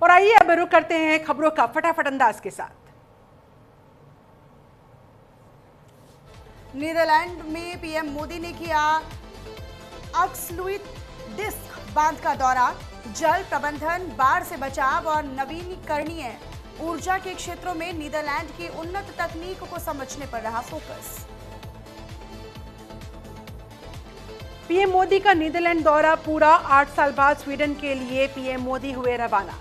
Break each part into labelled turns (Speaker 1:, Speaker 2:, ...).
Speaker 1: और आइए अब रुक करते हैं खबरों का फटाफट अंदाज के साथ।
Speaker 2: नीदरलैंड में पीएम मोदी ने किया अक्सलुइट डिस्क बांध का दौरा। जल प्रबंधन, बाढ़ से बचाव और नवीनीकरणीय ऊर्जा के क्षेत्रों में नीदरलैंड की उन्नत तकनीक को समझने पर रहा फोकस।
Speaker 1: पीएम मोदी का नीदरलैंड दौरा पूरा, 8 साल बाद स्वीडन के लिए पीएम मोदी हुए रवाना।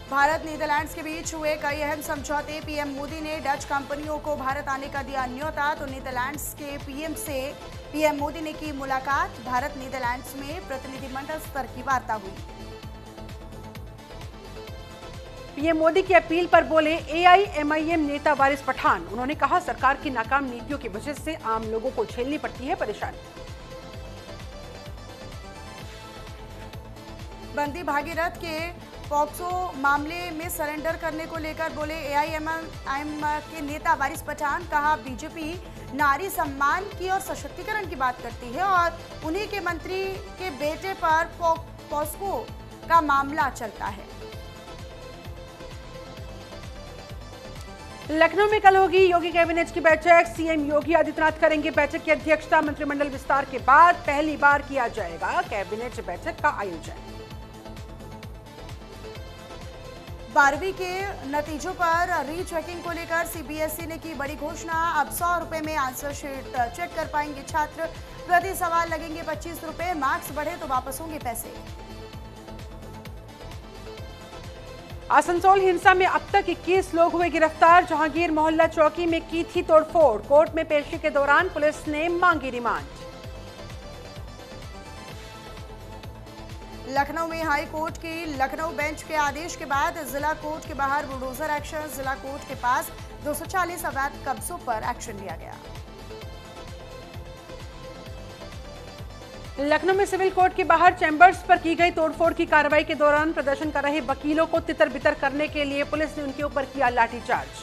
Speaker 2: भारत नीदरलैंड्स के बीच हुए कई अहम समझौते। पीएम मोदी ने डच कंपनियों को भारत आने का दिया न्योता, तो नीदरलैंड्स के पीएम से पीएम मोदी ने की मुलाकात। भारत नीदरलैंड्स में प्रतिनिधिमंडल स्तर की वार्ता हुई।
Speaker 1: पीएम मोदी की अपील पर बोले एआईएमआईएम नेता वारिस पठान। उन्होंने कहा, सरकार की नाकाम नीतियों की वजह से आम लोगों को झेलनी पड़ती है परेशानी।
Speaker 2: बंदी भागीरथ के पॉक्सो मामले में सरेंडर करने को लेकर बोले एआईएमआईएम के नेता वारिस पठान। कहा, बीजेपी नारी सम्मान की और सशक्तिकरण की बात करती है और उन्हीं के मंत्री के बेटे पर पॉक्सो का मामला चलता है।
Speaker 1: लखनऊ में कल होगी योगी कैबिनेट की बैठक। सीएम योगी आदित्यनाथ करेंगे बैठक की अध्यक्षता। मंत्रिमंडल विस्तार के बाद पहली बार किया जाएगा कैबिनेट बैठक का आयोजन।
Speaker 2: 12वीं के नतीजों पर रीचेकिंग को लेकर सीबीएसई ने की बड़ी घोषणा। अब 100 रुपए में आंसर शीट चेक कर पाएंगे छात्र। प्रति सवाल लगेंगे 25 रुपए। मार्क्स बढ़े तो वापस होंगे पैसे।
Speaker 1: आसनसोल हिंसा में अब तक 21 लोग हुए गिरफ्तार। जहांगीर मोहल्ला चौकी में की थी तोड़फोड़। कोर्ट में पेशी के दौरान पुलिस ने मांगी रिमांड।
Speaker 2: लखनऊ में हाई कोर्ट की लखनऊ बेंच के आदेश के बाद जिला कोर्ट के बाहर बुलडोजर एक्शन। जिला कोर्ट के पास 240 अवैध कब्जों पर एक्शन लिया गया।
Speaker 1: लखनऊ में सिविल कोर्ट के बाहर चैंबर्स पर की गई तोड़फोड़ की कार्रवाई के दौरान प्रदर्शन कर रहे वकीलों को तितर-बितर करने के लिए पुलिस ने उनके ऊपर किया लाठीचार्ज।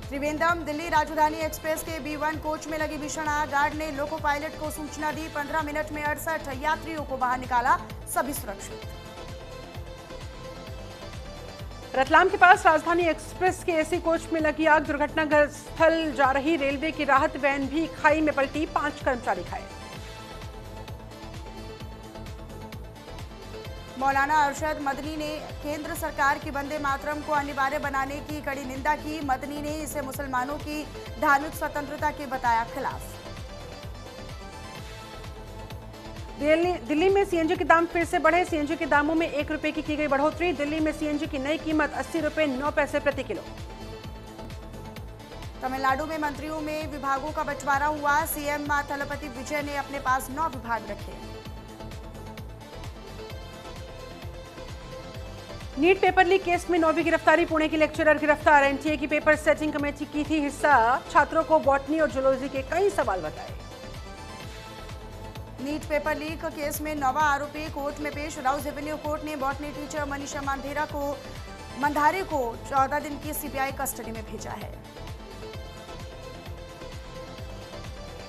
Speaker 2: त्रिवेंद्रम दिल्ली राजधानी एक्सप्रेस के B1 कोच में लगी भीषण आग। गार्ड ने लोको पायलट को सूचना दी। 15 मिनट में 68 यात्रियों को बाहर निकाला, सभी सुरक्षित।
Speaker 1: रतलाम के पास राजधानी एक्सप्रेस के एसी कोच में लगी आग। दुर्घटना स्थल जा रही रेलवे की राहत वैन भी खाई में पलटी, 5 कर्मचारी घायल।
Speaker 2: मौलाना अरशद मदनी ने केंद्र सरकार की वंदे मातरम को अनिवार्य बनाने की कड़ी निंदा की। मदनी ने इसे मुसलमानों की धार्मिक स्वतंत्रता के बताया खिलाफ।
Speaker 1: दिल्ली में सीएनजी के दाम फिर से बढ़े। सीएनजी के दामों में 1 रुपए की गई बढ़ोतरी। दिल्ली में सीएनजी की नई कीमत 80 रुपए 9 पैसे प्रति किलो।
Speaker 2: तमिलनाडु में मंत्रियों में विभागों का बंटवारा हुआ। सीएम थलपति विजय ने अपने पास 9 विभाग रखे।
Speaker 1: नीट पेपर लीक केस में 9वीं गिरफ्तारी। पुणे की लेक्चरर गिरफ्तार। एनटीए की पेपर सेटिंग कमेटी की थी हिस्सा। छात्रों को बॉटनी और जूलॉजी के कई सवाल बताए।
Speaker 2: नीट पेपर लीक केस में 9वां आरोपी कोर्ट में पेश। राउस एवेन्यू कोर्ट ने बॉटनी टीचर मनीषा मंधारे को 14 दिन की सीबीआई कस्टडी में भेजा है।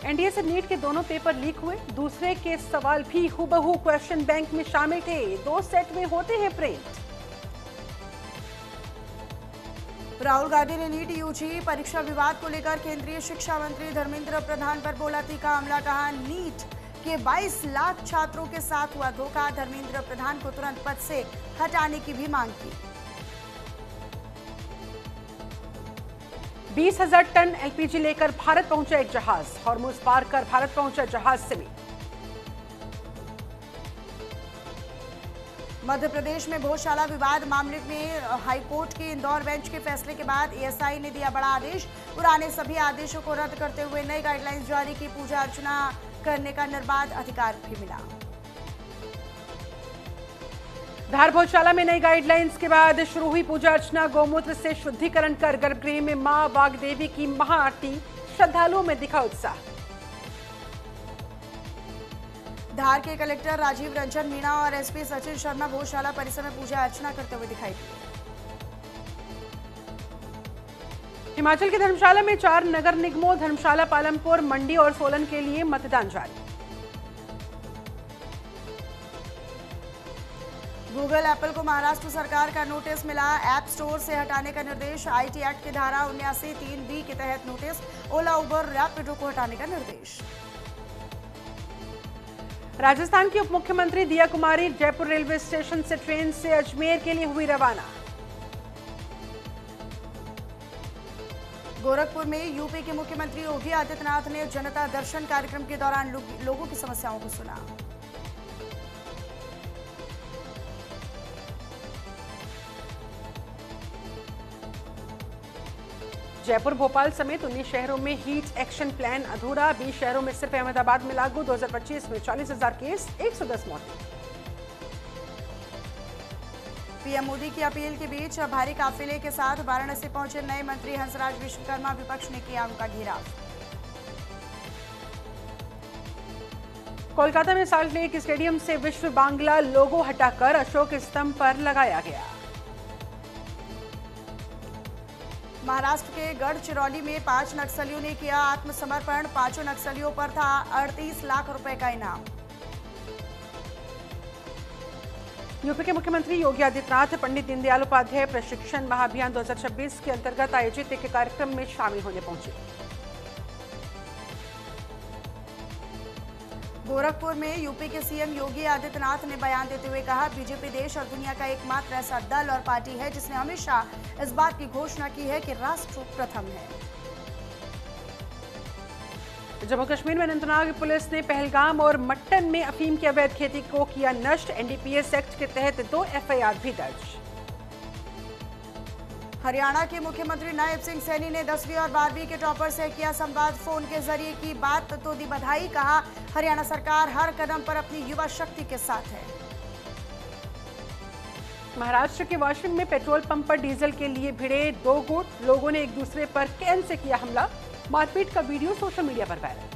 Speaker 1: एनडीए से नीट के दोनों पेपर लीक हुए। दूसरे के सवाल भी हूबहू क्वेश्चन बैंक में शामिल थे। 2 सेट में होते हैं प्रिंट।
Speaker 2: राहुल गांधी ने नीट यूजी परीक्षा विवाद को लेकर केंद्रीय शिक्षा मंत्री धर्मेंद्र प्रधान पर बोला तीखा हमला। कहा, नीट के 22 लाख छात्रों के साथ हुआ धोखा। धर्मेंद्र प्रधान को तुरंत पद से हटाने की भी मांग की।
Speaker 1: 20,000 टन एलपीजी लेकर भारत पहुंचा एक जहाज। हॉर्मुज पार कर भारत पहुंचा जहाज सिमी।
Speaker 2: मध्य प्रदेश में भोजशाला विवाद मामले में हाईकोर्ट के इंदौर बेंच के फैसले के बाद एएसआई ने दिया बड़ा आदेश। पुराने सभी आदेशों को रद्द करते हुए नई गाइडलाइंस जारी की। पूजा अर्चना करने का निर्बाध अधिकार भी मिला।
Speaker 1: धार भोजशाला में नई गाइडलाइंस के बाद शुरू हुई पूजा अर्चना। गौमूत्र से शुद्धिकरण कर गर्भगृह में मां वाग्देवी की महाआरती। श्रद्धालुओं में दिखा उत्साह।
Speaker 2: धार के कलेक्टर राजीव रंजन मीणा और एसपी सचिन शर्मा भोजशाला परिसर में पूजा अर्चना करते हुए दिखाई दिए।
Speaker 1: हिमाचल के धर्मशाला में 4 नगर निगमों धर्मशाला, पालमपुर, मंडी और सोलन के लिए मतदान जारी।
Speaker 2: गूगल एप्पल को महाराष्ट्र सरकार का नोटिस मिला। ऐप स्टोर से हटाने का निर्देश। आईटी एक्ट की धारा 79(3)(b के तहत नोटिस। ओला, उबर, रैपिडो को हटाने का निर्देश।
Speaker 1: राजस्थान की उप मुख्यमंत्री दिया कुमारी जयपुर रेलवे स्टेशन से ट्रेन से अजमेर के लिए हुई रवाना।
Speaker 2: गोरखपुर में यूपी के मुख्यमंत्री योगी आदित्यनाथ ने जनता दर्शन कार्यक्रम के दौरान लोगों की समस्याओं को सुना।
Speaker 1: जयपुर, भोपाल समेत 19 शहरों में हीट एक्शन प्लान अधूरा। 20 शहरों में सिर्फ अहमदाबाद में लागू। 2025 में 40,000 केस, 110 मौतें।
Speaker 2: पीएम मोदी की अपील के बीच भारी काफिले के साथ वाराणसी पहुंचे नए मंत्री हंसराज विश्वकर्मा। विपक्ष ने किया उनका घेराव।
Speaker 1: कोलकाता में साल्ट लेक स्टेडियम से विश्व बांग्ला लोगो हटाकर अशोक स्तंभ पर लगाया गया।
Speaker 2: महाराष्ट्र के गढ़चिरौली में 5 नक्सलियों ने किया आत्मसमर्पण। 5 नक्सलियों पर था 38 लाख रुपए का इनाम।
Speaker 1: यूपी के मुख्यमंत्री योगी आदित्यनाथ पंडित दीनदयाल उपाध्याय प्रशिक्षण महाअभियान 2026 के अंतर्गत आयोजित एक कार्यक्रम में शामिल होने पहुंचे।
Speaker 2: गोरखपुर में यूपी के सीएम योगी आदित्यनाथ ने बयान देते हुए कहा, बीजेपी देश और दुनिया का एकमात्र ऐसा दल और पार्टी है जिसने हमेशा इस बात की घोषणा की है कि राष्ट्र प्रथम है।
Speaker 1: जम्मू कश्मीर में अनंतनाग पुलिस ने पहलगाम और मट्टन में अफीम की अवैध खेती को किया नष्ट। एनडीपीएस एक्ट के तहत 2 एफआईआर भी दर्ज।
Speaker 2: हरियाणा के मुख्यमंत्री नायब सिंह सैनी ने 10वीं और 12वीं के टॉपर से किया संवाद। फोन के जरिए की बात तो दी बधाई। कहा, हरियाणा सरकार हर कदम पर अपनी युवा शक्ति के साथ है।
Speaker 1: महाराष्ट्र के वाशिम में पेट्रोल पंप पर डीजल के लिए भिड़े 2 गुट। लोगों ने एक दूसरे पर कैन से किया हमला। मारपीट का वीडियो सोशल मीडिया पर वायरल।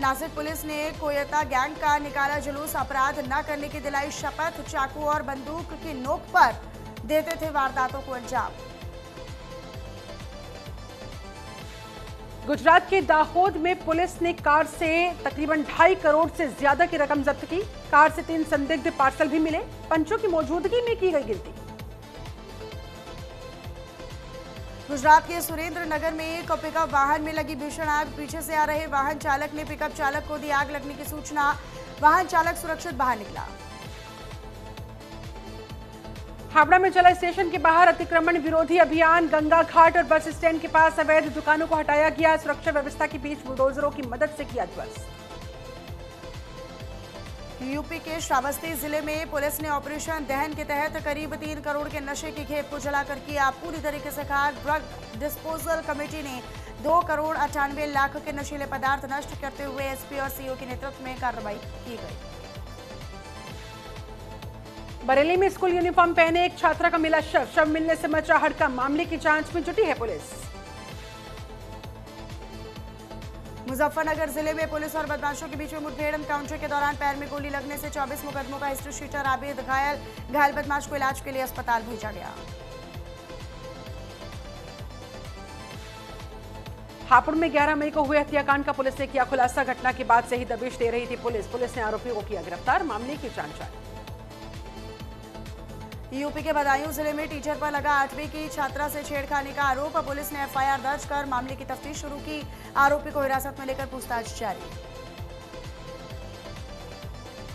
Speaker 2: नासिक पुलिस ने कोयता गैंग का निकाला जुलूस। अपराध न करने की दिलाई शपथ। चाकू और बंदूक की नोक पर देते थे वारदातों को अंजाम।
Speaker 1: गुजरात के दाहोद में पुलिस ने कार से तकरीबन 2.5 करोड़ से ज्यादा की रकम जब्त की। कार से 3 संदिग्ध पार्सल भी मिले। पंचों की मौजूदगी में की गई गिनती।
Speaker 2: गुजरात के सुरेंद्र नगर में एक पिकअप वाहन में लगी भीषण आग। पीछे से आ रहे वाहन चालक ने पिकअप चालक को दी आग लगने की सूचना। वाहन चालक सुरक्षित बाहर निकला।
Speaker 1: हावड़ा में चला स्टेशन के बाहर अतिक्रमण विरोधी अभियान। गंगा घाट और बस स्टैंड के पास अवैध दुकानों को हटाया गया। सुरक्षा व्यवस्था के बीच बुलडोजरों की मदद से किया ध्वस्त।
Speaker 2: यूपी के श्रावस्ती जिले में पुलिस ने ऑपरेशन दहन के तहत करीब 3 करोड़ के नशे की खेप को जलाकर किया पूरी तरीके से खाक। ड्रग डिस्पोजल कमेटी ने 2 करोड़ 98 लाख के नशीले पदार्थ नष्ट करते हुए एसपी और सीओ के नेतृत्व में कार्रवाई की गई।
Speaker 1: बरेली में स्कूल यूनिफॉर्म पहने एक छात्रा का मिला शव। शव मिलने से मचा हड़कंप। मामले की जांच में जुटी है पुलिस।
Speaker 2: मुजफ्फरनगर जिले में पुलिस और बदमाशों के बीच में मुठभेड़। एनकाउंटर के दौरान पैर में गोली लगने से 24 मुकदमों का हिस्ट्री शीटर आबिद घायल बदमाश को इलाज के लिए अस्पताल भेजा गया।
Speaker 1: हापुड़ में 11 मई को हुए हत्याकांड का पुलिस ने किया खुलासा। घटना के बाद से ही दबिश दे रही थी पुलिस। पुलिस ने आरोपियों को किया गिरफ्तार। मामले की जांच जारी।
Speaker 2: यूपी के बदायूं जिले में टीचर पर लगा 8वीं की छात्रा से छेड़खानी का आरोप। पुलिस ने एफआईआर दर्ज कर मामले की तफ्तीश शुरू की। आरोपी को हिरासत में लेकर पूछताछ जारी।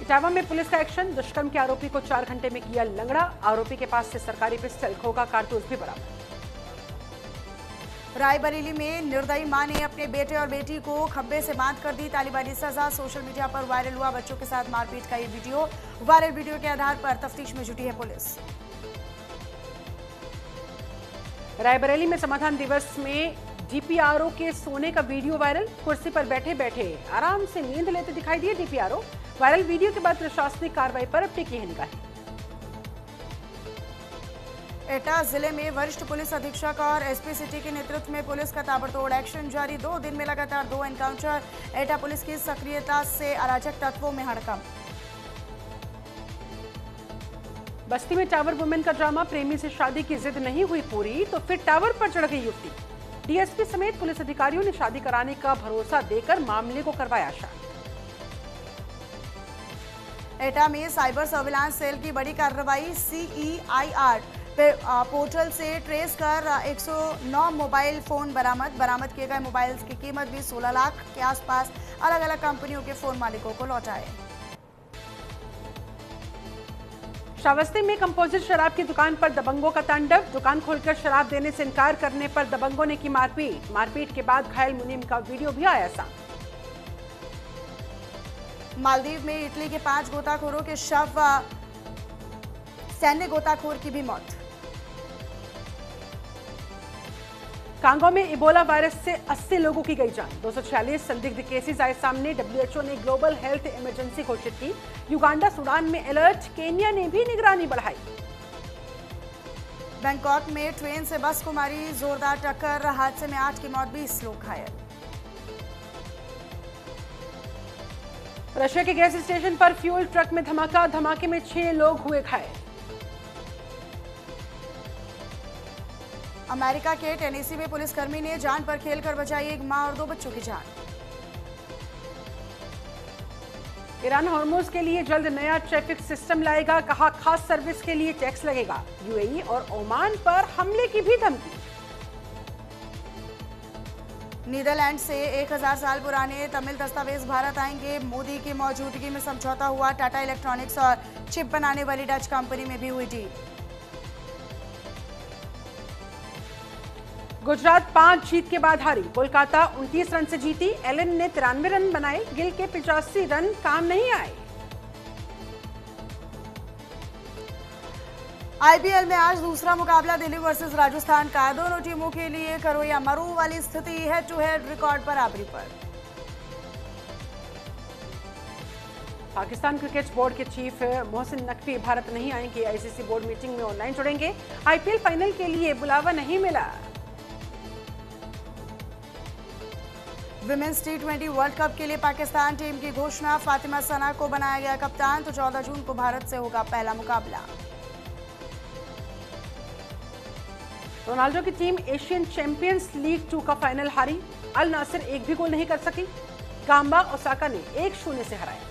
Speaker 1: इटावा में पुलिस का एक्शन। दुष्कर्म के आरोपी को 4 घंटे में किया लंगड़ा। आरोपी के पास से सरकारी पिस्टल, खोखा कारतूस भी बरामद।
Speaker 2: रायबरेली में निर्दयी मां ने अपने बेटे और बेटी को खंबे से बांध कर दी तालिबानी सजा। सोशल मीडिया पर वायरल हुआ बच्चों के साथ मारपीट का ये वीडियो। वायरल वीडियो के आधार पर तफ्तीश में जुटी है पुलिस।
Speaker 1: रायबरेली में समाधान दिवस में डीपीआरओ के सोने का वीडियो वायरल। कुर्सी पर बैठे बैठे आराम से नींद लेते दिखाई दिए डीपीआरओ। वायरल वीडियो के बाद प्रशासनिक कार्रवाई पर अब टिकी है निगाहें।
Speaker 2: एटा जिले में वरिष्ठ पुलिस अधीक्षक और एसपी सिटी के नेतृत्व में पुलिस का ताबड़तोड़ एक्शन जारी। 2 दिन में लगातार 2 एनकाउंटर। एटा पुलिस की सक्रियता से अराजक तत्वों में हड़कंप।
Speaker 1: बस्ती में टावर वुमेन का ड्रामा। प्रेमी से शादी की जिद नहीं हुई पूरी तो फिर टावर पर चढ़ गई युवती। डीएसपी समेत पुलिस अधिकारियों ने शादी कराने का भरोसा देकर मामले को करवाया शांत।
Speaker 2: एटा में साइबर सर्विलांस सेल की बड़ी कार्रवाई। CEIR पोर्टल से ट्रेस कर 109 मोबाइल फोन बरामद किए गए मोबाइल्स की कीमत भी 16 लाख के आसपास अलग अलग कंपनियों के फोन मालिकों को लौटाए।
Speaker 1: श्रावस्ती में कंपोजिट शराब की दुकान पर दबंगों का तांडव। दुकान खोलकर शराब देने से इनकार करने पर दबंगों ने की मारपीट के बाद घायल मुनीम का वीडियो भी आया सामने।
Speaker 2: मालदीव में इटली के 5 गोताखोरों के शव, सैन्य गोताखोर की भी मौत।
Speaker 1: कांगो में इबोला वायरस से 80 लोगों की गई जान। 246 संदिग्ध केसेस आए सामने। WHO ने ग्लोबल हेल्थ इमरजेंसी घोषित की। युगांडा, सूडान में अलर्ट। केन्या ने भी निगरानी बढ़ाई।
Speaker 2: बैंकॉक में ट्रेन से बस को मारी जोरदार टक्कर। हादसे में 8 की मौत, 20 लोग घायल।
Speaker 1: रशिया के गैस स्टेशन पर फ्यूल ट्रक में धमाका। धमाके में 6 लोग हुए घायल।
Speaker 2: अमेरिका के टेनेसी में पुलिसकर्मी ने जान पर खेलकर बचाई एक मां और 2 बच्चों की जान।
Speaker 1: ईरान हॉर्मुज के लिए जल्द नया ट्रैफिक सिस्टम लाएगा। कहा, खास सर्विस के लिए टैक्स लगेगा। यूएई और ओमान पर हमले की भी धमकी।
Speaker 2: नीदरलैंड से 1000 साल पुराने तमिल दस्तावेज भारत आएंगे। मोदी की मौजूदगी में समझौता हुआ। टाटा इलेक्ट्रॉनिक्स और चिप बनाने वाली डच कंपनी में भी हुई डील।
Speaker 1: गुजरात 5 जीत के बाद हारी। कोलकाता 29 रन से जीती। एलन ने 93 रन बनाए। गिल के 85 रन काम नहीं आए।
Speaker 2: IPL में आज दूसरा मुकाबला दिल्ली वर्सेस राजस्थान का। दोनों टीमों के लिए करो या मरो वाली स्थिति। हेड टू हेड रिकॉर्ड बराबरी पर।
Speaker 1: पाकिस्तान क्रिकेट बोर्ड के चीफ मोहसिन नकवी भारत नहीं आएंगे। ICC बोर्ड मीटिंग में ऑनलाइन जुड़ेंगे। IPL फाइनल के लिए बुलावा नहीं मिला।
Speaker 2: विमेंस T20 वर्ल्ड कप के लिए पाकिस्तान टीम की घोषणा। फातिमा सना को बनाया गया कप्तान। तो 14 जून को भारत से होगा पहला मुकाबला।
Speaker 1: रोनाल्डो की टीम एशियन चैंपियंस लीग 2 का फाइनल हारी। अल नासिर एक भी गोल नहीं कर सकी। गांबा ओसाका ने 1-0 से हराया।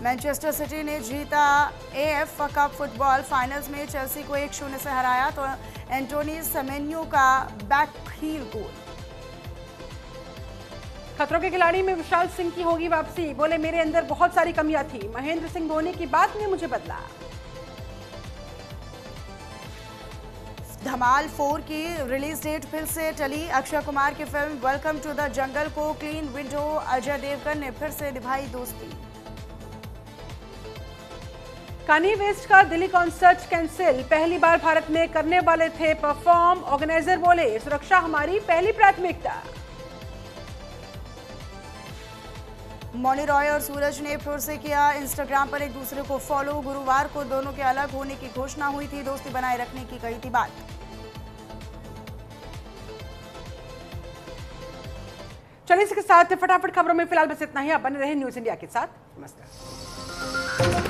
Speaker 2: मैनचेस्टर सिटी ने जीता AF कप फुटबॉल। फाइनल्स में चेल्सी को 1-0 से हराया। तो एंटोनी सेमेन्यो का बैक हील गोल।
Speaker 1: खतरों के खिलाड़ी में विशाल सिंह की होगी वापसी। बोले, मेरे अंदर बहुत सारी कमियां थी। महेंद्र सिंह धोनी की बात ने मुझे बदला।
Speaker 2: धमाल 4 की रिलीज डेट फिर से टली। अक्षय कुमार की film welcome to the jungle को क्लीन विंडो। अजय देवगन ने फिर से निभाई दोस्ती।
Speaker 1: कान्ये वेस्ट का दिल्ली कॉन्सर्ट कैंसिल। पहली बार भारत में करने वाले थे परफॉर्म। ऑर्गेनाइजर बोले, सुरक्षा हमारी पहली प्राथमिकता।
Speaker 2: मौनी रॉय और सूरज ने फिर से किया इंस्टाग्राम पर एक दूसरे को फॉलो। गुरुवार को दोनों के अलग होने की घोषणा हुई थी। दोस्ती बनाए रखने की कही थी बात।
Speaker 1: चलिए इसके साथ फटाफट खबरों में फिलहाल बस इतना ही। आप बने रहे न्यूज इंडिया के साथ। नमस्कार।